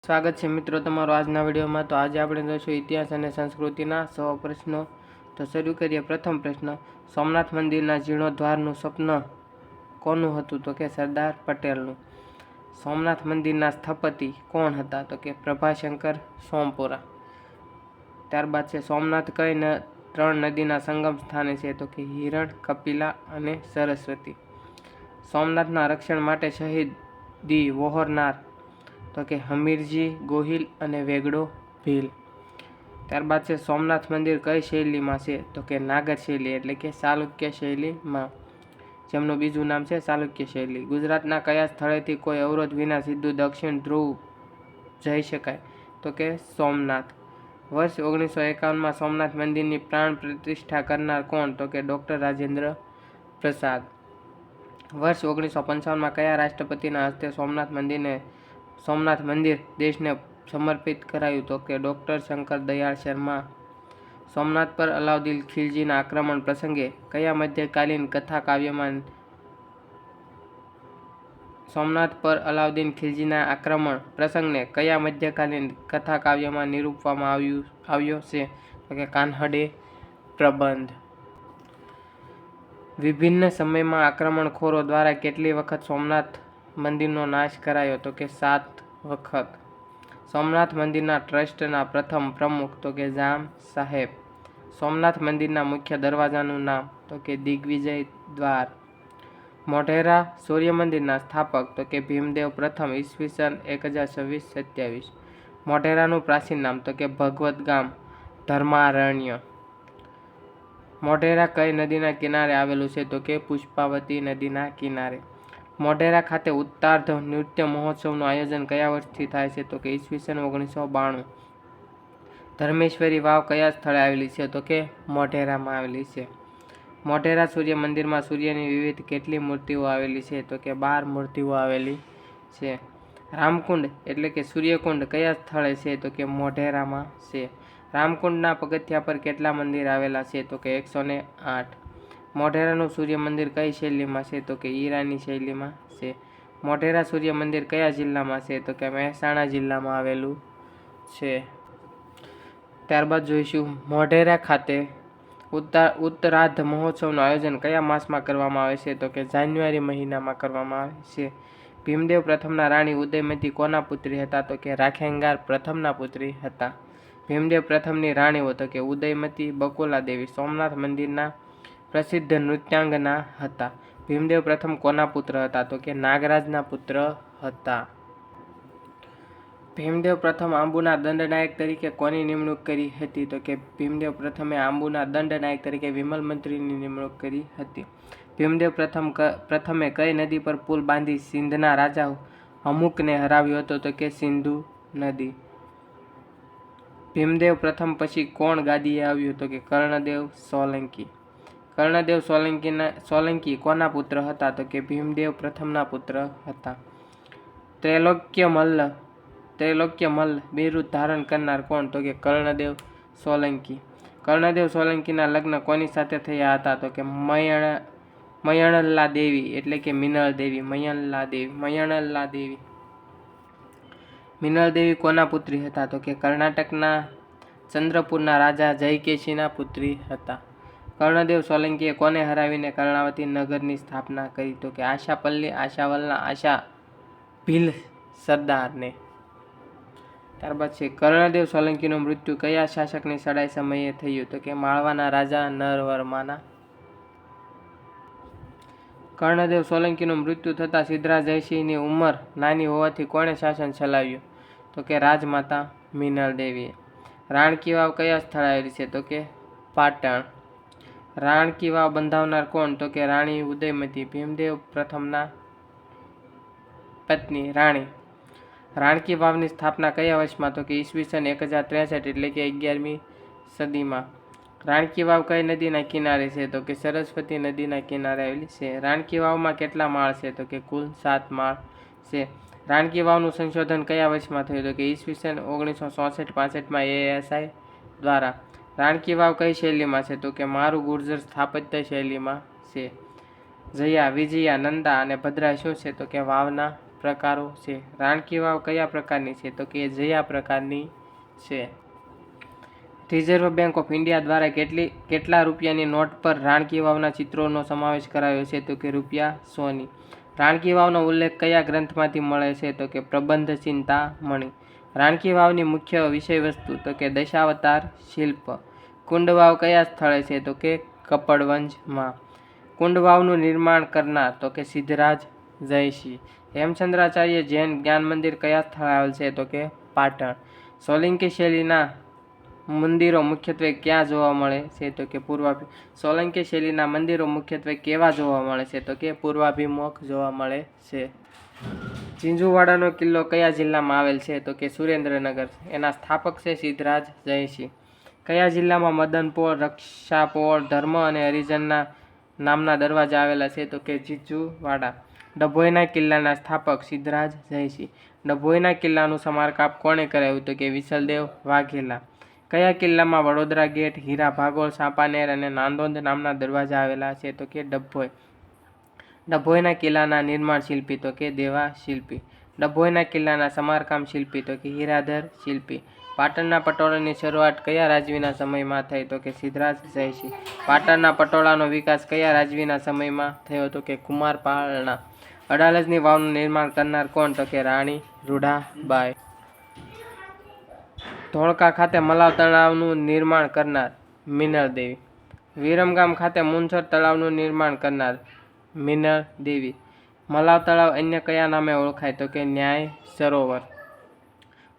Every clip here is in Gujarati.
સ્વાગત છે મિત્રો તમારો આજના વિડીયોમાં। તો આજે આપણે જોઈશું ઇતિહાસ અને સંસ્કૃતિના 100 પ્રશ્નો। તો શરૂ કરીએ। પ્રથમ પ્રશ્ન, સોમનાથ મંદિરના જીર્ણોદ્ધારનું સ્વપ્ન કોનું હતું? તો કે સરદાર પટેલનું। સોમનાથ મંદિરના સ્થપતિ કોણ હતા? તો કે પ્રભાશંકર સોમપુરા। ત્યારબાદ છે, સોમનાથ કઈ 3 નદીના સંગમ સ્થાને છે? તો કે હિરણ, કપિલા અને સરસ્વતી। સોમનાથના રક્ષણ માટે શહીદી વહોરનાર? તો કે હમીરજી ગોહિલ અને વેગડો ભીલ। ત્યારબાદ છે, સોમનાથ મંદિર કઈ શૈલીમાં છે? તો કે નાગર શૈલી એટલે કે ચાલુક્ય શૈલીમાં, જેમનું બીજું નામ છે ચાલુક્ય શૈલી। ગુજરાતના કયા સ્થળેથી કોઈ અવરોધ વિના સીધું દક્ષિણ ધ્રુવ જઈ શકાય? તો કે સોમનાથ। વર્ષ 1951માં સોમનાથ મંદિરની પ્રાણ પ્રતિષ્ઠા કરનાર કોણ? તો કે ડૉક્ટર રાજેન્દ્ર પ્રસાદ। વર્ષ 1955માં કયા રાષ્ટ્રપતિના હસ્તે સોમનાથ મંદિર દેશને સમર્પિત કરાયું? તો કે ડૉક્ટર શંકર દયાળ શર્મા। સોમનાથ પર અલાઉદ્દીન ખિલજીના આક્રમણ પ્રસંગે કયા મધ્યકાલીન કથા કાવ્યમાં નિરૂપવામાં આવ્યો છે? તો કે કાન્હડે પ્રબંધ। વિભિન્ન સમયમાં આક્રમણખોરો દ્વારા કેટલી વખત સોમનાથ મંદિરનો નાશ કરાયો? તો કે 7 વખત। સોમનાથ મંદિરના ટ્રસ્ટના પ્રથમ પ્રમુખ? તો કે જામ સાહેબ। સોમનાથ મંદિરના મુખ્ય દરવાજાનું નામ? તો કે દિગ્વિજય દ્વાર। મોઢેરા સૂર્ય મંદિરના સ્થાપક? તો કે ભીમદેવ પ્રથમ, ઈસવીસન 1026-27। મોઢેરાનું પ્રાચીન નામ? તો કે ભગવત ગામ, ધર્મારણ્ય। મોઢેરા કઈ નદીના કિનારે આવેલું છે? તો કે પુષ્પાવતી નદીના કિનારે। મોઢેરા ખાતે ઉત્તરાર્ધ નૃત્ય મહોત્સવનું આયોજન કયા વર્ષથી થાય છે? તો કે ઈસવીસન 1992। ધર્મેશ્વરી વાવ કયા સ્થળે આવેલી છે? તો કે મોઢેરામાં આવેલી છે। મોઢેરા સૂર્ય મંદિરમાં સૂર્યની વિવિધ કેટલી મૂર્તિઓ આવેલી છે? તો કે 12 મૂર્તિઓ આવેલી છે। રામકુંડ એટલે કે સૂર્યકુંડ કયા સ્થળે છે? તો કે મોઢેરામાં છે। રામકુંડના પગથિયા પર કેટલા મંદિર આવેલા છે? તો કે 108। મોઢેરાનું સૂર્ય મંદિર કઈ શૈલીમાં છે? તો કે ઈરાની શૈલીમાં છે। મોઢેરા સૂર્ય મંદિર કયા જિલ્લામાં છે? તો કે મહેસાણા જિલ્લામાં આવેલું છે। ત્યારબાદ જોઈશું, મોઢેરા ખાતે ઉત્તરાર્ધ મહોત્સવનું આયોજન કયા માસમાં કરવામાં આવે છે? તો કે જાન્યુઆરી મહિનામાં કરવામાં આવે છે। ભીમદેવ પ્રથમના રાણી ઉદયમતી કોના પુત્રી હતા? તો કે રાખેંગાર પ્રથમના પુત્રી હતા। ભીમદેવ પ્રથમની રાણીઓ? તો કે ઉદયમતી, બકુલા દેવી સોમનાથ મંદિરના પ્રસિદ્ધ નૃત્યાંગના હતા। ભીમદેવ પ્રથમ કોના પુત્ર હતા? તો કે નાગરાજના પુત્ર હતા। ભીમદેવ પ્રથમ આંબુના દંડનાયક તરીકે કોની નિમણૂક કરી હતી? તો કે ભીમદેવ પ્રથમે આંબુના દંડનાયક તરીકે વિમલ મંત્રીની નિમણૂક કરી હતી। ભીમદેવ પ્રથમે કઈ નદી પર પુલ બાંધી સિંધના રાજા હમુકને હરાવ્યો હતો? તો કે સિંધુ નદી। ભીમદેવ પ્રથમ પછી કોણ ગાદીએ આવ્યું? તો કે કર્ણદેવ સોલંકી। કર્ણદેવ સોલંકી કોના પુત્ર હતા? તો કે ભીમદેવ પ્રથમના પુત્ર હતા। ત્રૈલોક્ય મલ્લ બિરુદ ધારણ કરનાર કોણ? તો કે કર્ણદેવ સોલંકી। કર્ણદેવ સોલંકીના લગ્ન કોની સાથે થયા હતા? તો કે મયણલ્લા દેવી એટલે કે મિનળ દેવી। મિનળ દેવી કોના પુત્રી હતા? તો કે કર્ણાટકના ચંદ્રપુરના રાજા જયકેશીના પુત્રી હતા। કર્ણદેવ સોલંકીએ કોને હરાવીને કર્ણાવતી નગરની સ્થાપના કરી? તો કે આશાપલ્લી, આશાવલના આશા ભીલ સરદારને। ત્યારબાદ છે, કર્ણદેવ સોલંકીનું મૃત્યુ કયા શાસકની ચડાઈ સમયે થયું? તો કે માળવાના રાજા નરવર્માના। કર્ણદેવ સોલંકીનું મૃત્યુ થતાં સિદ્ધરાજ જયસિંહની ઉંમર નાની હોવાથી કોણે શાસન ચલાવ્યું? તો કે રાજમાતા મિનળ દેવીએ। રાણકી વાવ કયા સ્થળે આવેલી છે? તો કે પાટણ। રાણકી વાવ બંધાવનાર કોણ? તો કે રાણી ઉદયમતી, ભીમદેવ પ્રથમના પત્ની રાણી। રાણકી વાવની સ્થાપના કયા વર્ષમાં? તો કે ઈસવીસન 1063 એટલે કે 11મી સદીમાં। રાણકી વાવ કઈ નદીના કિનારે છે? તો કે સરસ્વતી નદીના કિનારે આવેલી છે। રાણકી વાવમાં કેટલા માળ છે? તો કે કુલ 7 માળ છે। રાણકી વાવનું સંશોધન કયા વર્ષમાં થયું? તો કે ઈસવીસન 1964-65માં ASI દ્વારા। રાણકી વાવ કઈ શૈલીમાં છે? તો કે મારું ગુર્જર સ્થાપત્ય શૈલીમાં છે। જયા, વિજયા, નંદા અને ભદ્રા શું છે? તો કે વાવના પ્રકારો છે? રાણકી વાવ કયા પ્રકારની છે? તો કે જયા પ્રકારની છે. રિઝર્વ બેંક ઓફ ઇન્ડિયા દ્વારા કેટલા રૂપિયાની નોટ પર રાણકી વાવના ચિત્રોનો સમાવેશ કરાયો છે? તો કે ₹100ની. રાણકી વાવનો ઉલ્લેખ કયા ગ્રંથમાંથી મળે છે? તો કે પ્રબંધ ચિંતામણી. રાણકી વાવની મુખ્ય વિષયવસ્તુ? તો કે દશાવતાર શિલ્પ. કુંડ વાવ કયા સ્થળે છે? તો કે કપડવંજમાં. કુંડ વાવનું નિર્માણ કરનાર? તો કે સિદ્ધરાજ જયસિંહ. હેમચંદ્રાચાર્ય જૈન જ્ઞાન મંદિર કયા સ્થળે આવેલ છે? તો કે પાટણ. સોલંકી શૈલીના મંદિરો મુખ્યત્વે ક્યાં જોવા મળે છે? તો કે સોલંકી શૈલીના મંદિરો મુખ્યત્વે કેવા જોવા મળે છે? તો કે પૂર્વાભિમુખ જોવા મળે છે. ઝીંઝુવાડાનો કિલ્લો કયા જિલ્લામાં આવેલ છે? તો કે સુરેન્દ્રનગર. એના સ્થાપક છે સિદ્ધરાજ જયસિંહ. કયા જિલ્લામાં મદનપોળ, રક્ષાપોળ, ધર્મ અને હરિજનના નામના દરવાજા આવેલા છે? તો કે ઝીંઝુવાડા. ડભોઈના કિલ્લાના સ્થાપક સિદ્ધરાજ જયસિંહ. ડભોઈના કિલ્લાનું સમારકામ કોણે કરાવ્યું? તો કે વિસલદેવ વાઘેલા. કયા કિલ્લામાં વડોદરા ગેટ, હીરા ભાગોળ, ચાંપાનેર અને નાંદોદ નામના દરવાજા આવેલા છે? તો કે ડભોઈ. ડભોઈના કિલ્લાના નિર્માણ શિલ્પી? તો કે દેવા શિલ્પી. ડભોઈના કિલ્લાના સમારકામ શિલ્પી? તો કે હીરાધર શિલ્પી. પાટણના પટોળાની શરૂઆત કયા રાજવીના સમયમાં થઈ? તો કે સિદ્ધરાજ જયસિંહ. પાટણના પટોળાનો વિકાસ કયા રાજવીના સમયમાં થયો? તો કે કુમારપાળના. અડાલજની વાવનું નિર્માણ કરનાર કોણ? તો કે રાણી રૂડાબાઈ. ધોળકા ખાતે મલાવ તળાવનું નિર્માણ કરનાર? મિનળ દેવી. વિરમગામ ખાતે મુનસર તળાવનું નિર્માણ કરનાર? મિનળ દેવી. મલાવ તળાવ અન્ય કયા નામે ઓળખાય? તો કે ન્યાય સરોવર.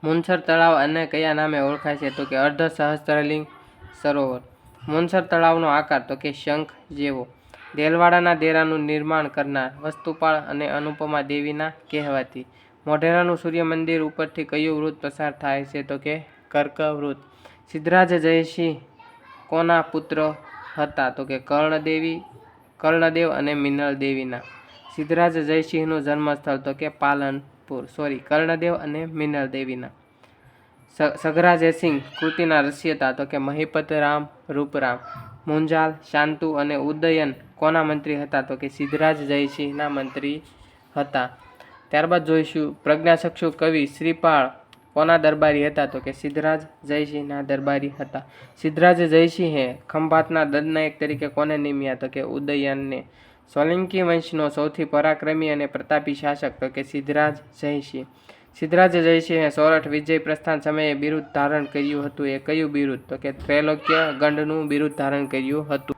મુનસર તળાવ અન્ય કયા નામે ઓળખાય છે? તો કે અર્ધ સહસ્ત્રલિંગ સરોવર. મુનસર તળાવનો આકાર? તો કે શંખ જેવો. દેલવાડાના દેરાનું નિર્માણ કરનાર? વસ્તુપાળ અને અનુપમા દેવીના કહેવાથી. મોઢેરાનું સૂર્ય મંદિર ઉપરથી કયું વૃત્ત પસાર થાય છે? તો કે કર્કવૃત્ત. સિદ્ધરાજ જયસિંહ કોના પુત્ર હતા? તો કે કર્ણદેવ અને મિનળ દેવીના. સિદ્ધરાજ જયસિંહનું જન્મસ્થળ? તો કે પાલનપુર. કર્ણદેવ અને મિનળ દેવીના. સઘરા જયસિંહ કૃતિના રચયિતા? તો કે મહિપત રામ રૂપરામ. મુંજાલ, શાંતુ અને ઉદયન કોના મંત્રી હતા? તો કે સિદ્ધરાજ જયસિંહના મંત્રી હતા. ત્યારબાદ જોઈશું પ્રજ્ઞાચક્ષુ કવિ શ્રીપાળ કોના દરબારી હતા? તો કે સિદ્ધરાજ જયસિંહના દરબારી હતા. સિદ્ધરાજ જયસિંહે ખંભાતના દંડનાયક તરીકે કોને નિમ્યા? તો કે ઉદયનને. સોલંકી વંશનો સૌથી પરાક્રમી અને પ્રતાપી શાસક? તો કે સિદ્ધરાજ જયસિંહ. સિદ્ધરાજ જયસિંહે સોરઠ વિજય પ્રસ્થાન સમયે બિરુદ ધારણ કર્યું હતું. એ કયું બિરુદ? તો કે ત્રૈલોક્ય ગંડનું બિરુદ ધારણ કર્યું હતું.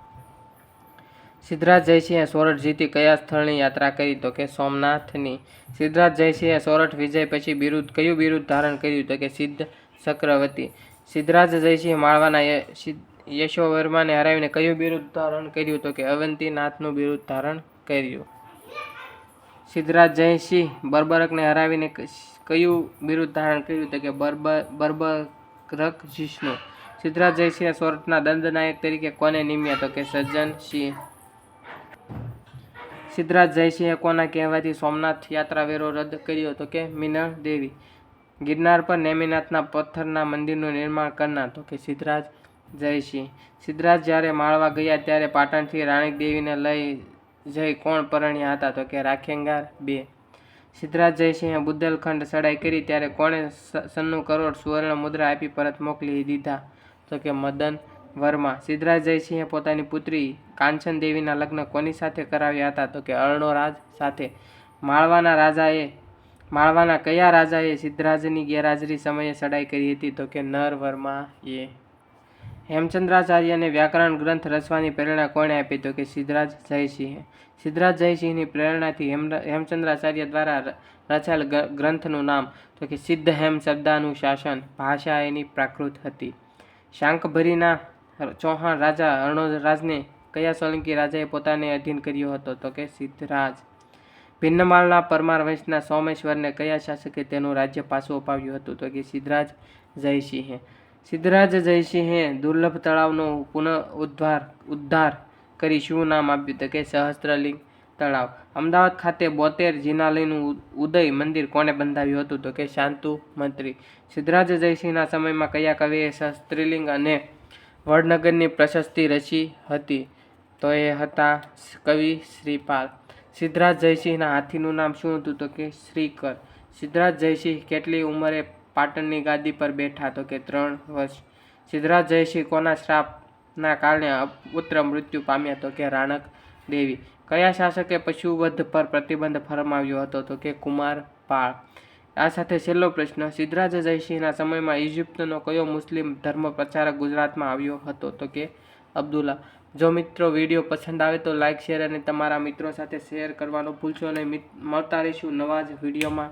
સિદ્ધરાજ જયસિંહે સોરઠ જીતી કયા સ્થળની યાત્રા કરી? તો કે સોમનાથની. સિદ્ધરાજ જયસિંહે સોરઠ વિજય પછી કયું બિરુદ ધારણ કર્યું? તો કે સિદ્ધ ચક્રવર્તી. સિદ્ધરાજ જયસિંહે માળવાના યશોવર્માને હરાવીને કયું બિરુદ ધારણ કર્યું? તો કે અવંતીનાથનું બિરુદ ધારણ કર્યું. સિદ્ધરાજ જયસિંહ બર્બરકને હરાવીને કયું બિરુદ ધારણ કર્યું? તો કે બર્બરક જિષ્ણુ. સિદ્ધરાજ જયસિંહે સોરઠના દંડનાયક તરીકે કોને નિમ્યા? તો કે સજ્જનસિંહ. સિદ્ધરાજ જયસિંહે કોના કહેવાથી સોમનાથ યાત્રા વેરો રદ કર્યો? તો કે મિનળ દેવી. ગિરનાર પર નેમિનાથના પથ્થરના મંદિરનું નિર્માણ કરનાર? તો કે સિદ્ધરાજ જયસિંહ. સિદ્ધરાજ જ્યારે માળવા ગયા ત્યારે પાટણથી રાણીક દેવીને લઈ જઈ કોણ પરણ્યા હતા? તો કે રાખેંગાર બે. સિદ્ધરાજ જયસિંહે બુદેલખંડ ચડાઈ કરી ત્યારે કોણે 96 કરોડ સુવર્ણ મુદ્રા આપી પરત મોકલી દીધા? તો કે મદન વર્મા. સિદ્ધરાજ જયસિંહે પોતાની પુત્રી કાંચન દેવીના લગ્ન કોની સાથે કરાવ્યા હતા? તો કે અર્ણોરાજ સાથે. માળવાના કયા રાજાએ સિદ્ધરાજની ગેરહાજરી સમયે ચડાઈ કરી હતી? તો કે નરવર્માએ. હેમચંદ્રાચાર્યને વ્યાકરણ ગ્રંથ રચવાની પ્રેરણા કોણે આપી? તો કે સિદ્ધરાજ જયસિંહે. સિદ્ધરાજ જયસિંહની પ્રેરણાથી હેમચંદ્રાચાર્ય દ્વારા રચાયેલ ગ્રંથનું નામ? તો કે સિદ્ધહેમ શબ્દાનુશાસન. ભાષા એની પ્રાકૃત હતી. શાકંભરીના ચૌહાણ રાજા અર્ણોરાજને કયા સોલંકી રાજાએ પોતાને અધીન કર્યો હતો? તો કે સિદ્ધરાજ. ભિન્નમાળના પરમાર વંશના સોમેશ્વરને કયા શાસકે તેનું રાજ્ય પાછું અપાવ્યું હતું? તો કે સિદ્ધરાજ જયસિંહે. સિદ્ધરાજ જયસિંહે દુર્લભ તળાવનો પુનઃઉદ્ધાર કરી શું નામ આપ્યું? તો કે સહસ્ત્રલિંગ તળાવ. અમદાવાદ ખાતે 72 જિનાલયનું ઉદય મંદિર કોણે બંધાવ્યું હતું? તો કે શાંતુ મંત્રી. સિદ્ધરાજ જયસિંહના સમયમાં કયા કવિએ સહસ્ત્રલિંગ અને વડનગરની પ્રશસ્તિ રચી હતી? તો એ હતા કવિ શ્રીપાળ. સિદ્ધરાજ જયસિંહના હાથીનું નામ શું હતું? તો કે શ્રીકર. સિદ્ધરાજ જયસિંહ કેટલી ઉંમરે પાટણની ગાદી પર બેઠા? તો કે 3 વર્ષ. સિદ્ધરાજ જયસિંહ કોના શ્રાપના કારણે પુત્ર મૃત્યુ પામ્યા? તો કે રાણક દેવી. કયા શાસકે પશુવધ પર પ્રતિબંધ ફરમાવ્યો હતો? તો કે કુમારપાળ. આ સાથે છેલ્લો પ્રશ્ન, સિદ્ધરાજ જયસિંહના સમયમાં ઇજિપ્તનો કયો મુસ્લિમ ધર્મ પ્રચારક ગુજરાતમાં આવ્યો હતો? તો કે અબ્દુલ્લા. જો મિત્રો વિડીયો પસંદ આવે તો લાઇક, શેર અને તમારા મિત્રો સાથે શેર કરવાનું ભૂલશો નહીં. મળતા રહીશું નવા જ વિડીયોમાં.